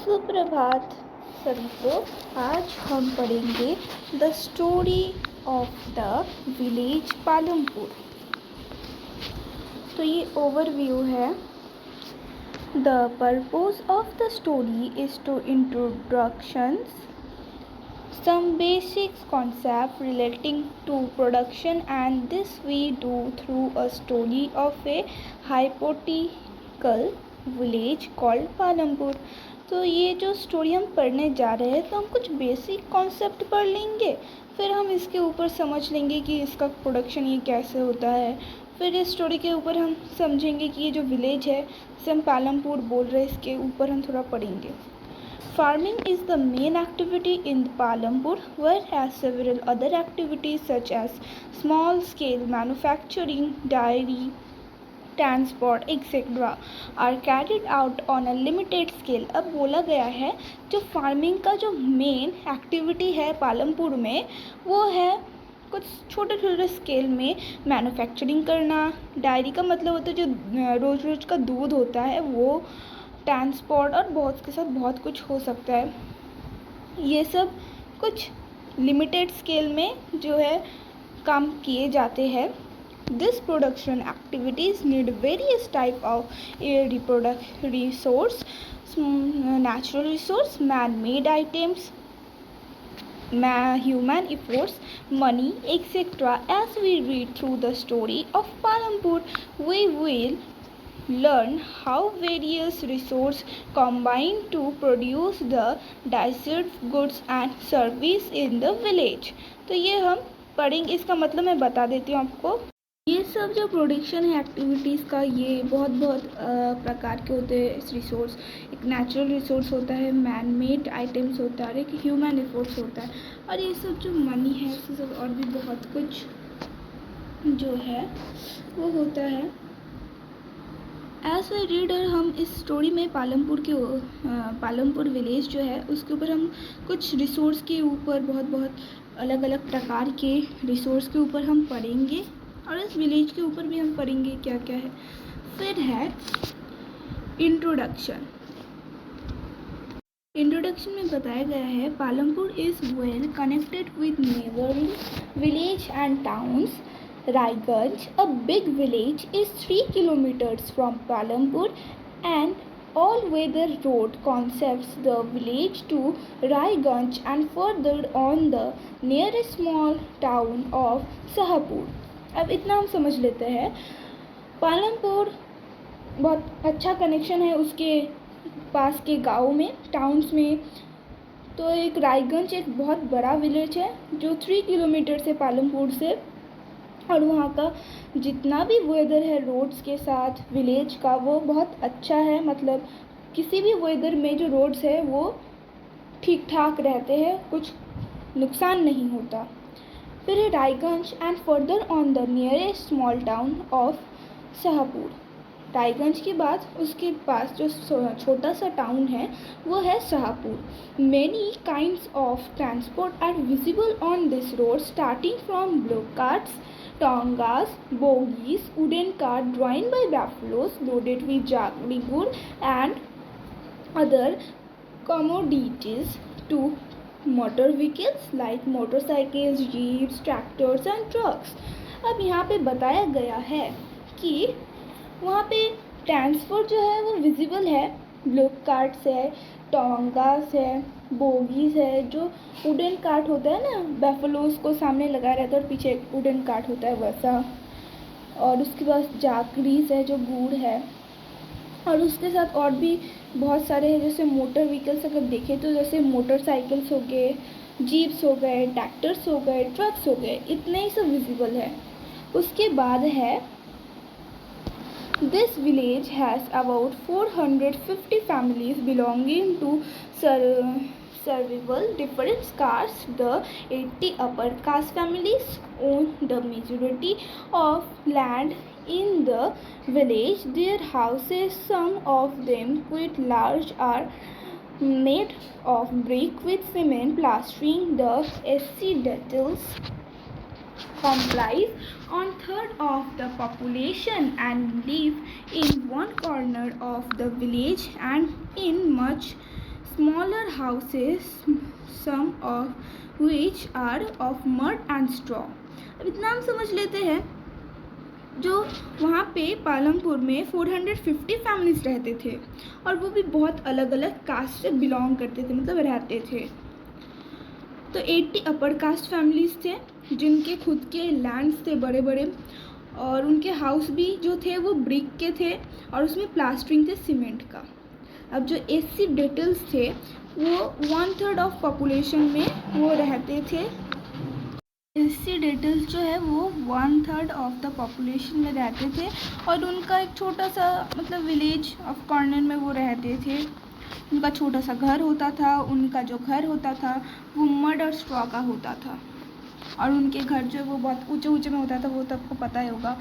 सुप्रभात सभी को। आज हम पढ़ेंगे the story of the village Palampur. तो ये ओवरव्यू है। The purpose of the story is to introductions some basic concept relating to production, and this we do through a story of a hypothetical village called Palampur. तो ये जो story हम पढ़ने जा रहे हैं तो हम कुछ बेसिक कॉन्सेप्ट पढ़ लेंगे, फिर हम इसके ऊपर समझ लेंगे कि इसका प्रोडक्शन ये कैसे होता है। फिर इस स्टोरी के ऊपर हम समझेंगे कि ये जो विलेज है जिसे हम पालमपुर बोल रहे हैं इसके ऊपर हम थोड़ा पढ़ेंगे। Farming is the main activity in Palampur, whereas several other activities such as small-scale manufacturing, dairy, transport, etc. are carried out on a limited scale। अब बोला गया है जो फार्मिंग का जो मेन एक्टिविटी है पालमपुर में वो है कुछ छोटे छोटे स्केल में मैन्युफैक्चरिंग करना। डायरी का मतलब होता है जो रोज़ रोज़ का दूध होता है वो, ट्रांसपोर्ट और बहुत के साथ बहुत कुछ हो सकता है। ये सब कुछ लिमिटेड स्केल में जो है काम किए जाते हैं। This production activities need various type of reproduct resource, natural resource, man made items, human efforts, money, etc. As we read through the story of Palampur, we will learn how various resources combine to produce the desired goods and service in the village। तो ये हम पढ़ेंगे, इसका मतलब मैं बता देती हूँ आपको। ये सब जो प्रोडक्शन है एक्टिविटीज़ का ये बहुत प्रकार के होते हैं। रिसोर्स एक नेचुरल रिसोर्स होता है, मैन मेड आइटम्स होता है और एक ह्यूमन एफर्ट्स होता है, और ये सब जो मनी है इससे सब और भी बहुत कुछ जो है वो होता है। एज ए रीडर हम इस स्टोरी में पालमपुर विलेज जो है उसके ऊपर हम कुछ रिसोर्स के ऊपर बहुत अलग अलग प्रकार के रिसोर्स के ऊपर हम पढ़ेंगे, और इस विलेज के ऊपर भी हम पढ़ेंगे क्या क्या है। फिर है इंट्रोडक्शन। इंट्रोडक्शन में बताया गया है Palampur is well connected with neighbouring village and towns. Raiganj, a big village, is 3 kilometers from Palampur, and all-weather road connects the village to Raiganj and further on the nearest small town of Sahapur। अब इतना हम समझ लेते हैं। पालमपुर बहुत अच्छा connection है उसके पास के गाँव में, टाउन्स में। तो एक रायगंज एक बहुत बड़ा विलेज है जो 3 किलोमीटर से पालमपुर से, और वहाँ का जितना भी वेदर है रोड्स के साथ विलेज का वो बहुत अच्छा है। मतलब किसी भी वेदर में जो रोड्स है वो ठीक ठाक रहते हैं, कुछ नुकसान नहीं होता। फिर है Raiganj and further on the nearest small town of Shahpur. Raiganj के बाद उसके पास जो छोटा सा टाउन है वो है Shahpur. Many kinds of transport are visible on this road, starting from bullock carts, tongas, bogies, wooden cart drawn by buffaloes loaded with jaggery wood and other commodities to motor vehicles like motorcycles, jeeps, tractors and trucks। अब यहाँ पे बताया गया है कि वहाँ पे transport जो है वो विजिबल है। ब्लॉक कार्ट्स है, टोंगास है, बोगीज है, जो वुडन कार्ट होता है ना, बैफलोज को सामने लगा रहता है और पीछे एक वुडन कार्ट होता है वैसा, और उसके बाद जाकरीज है जो गुड़ है, और उसके साथ और भी बहुत सारे हैं जैसे मोटर व्हीकल्स अगर देखें तो जैसे मोटरसाइकिल्स हो गए, जीप्स हो गए, ट्रैक्टर्स हो गए, ट्रक्स हो गए, इतने ही सब विजिबल है। उसके बाद है This village has about 450 families belonging to several different castes. The 80 upper caste families own the majority of land in the village. Their houses, some of them quite large, are made of brick with cement plastering. The SC details comprise one-third of the population and live in one corner of the village and in much smaller houses, some of which are of mud and straw. अब इतना हम समझ लेते हैं, जो वहाँ पे पालमपुर में 450 फैमिलीज रहते थे और वो भी बहुत अलग अलग कास्ट से बिलोंग करते थे, मतलब रहते थे। तो 80 अपर कास्ट फैमिलीज थे जिनके खुद के लैंड्स थे बड़े बड़े, और उनके हाउस भी जो थे वो ब्रिक के थे और उसमें प्लास्टरिंग थे सीमेंट का। अब जो एससी डेटल्स थे वो 1/3 ऑफ पॉपुलेशन में वो रहते थे। एससी डेटल्स जो है वो 1/3 ऑफ द पॉपुलेशन में रहते थे और उनका एक छोटा सा मतलब विलेज ऑफ कॉर्नर में वो रहते थे। उनका छोटा सा घर होता था, उनका जो घर होता था वो मड और स्ट्रॉ का होता था और उनके घर जो वो बहुत ऊंचे ऊंचे में होता था, वो तो आपको पता ही होगा।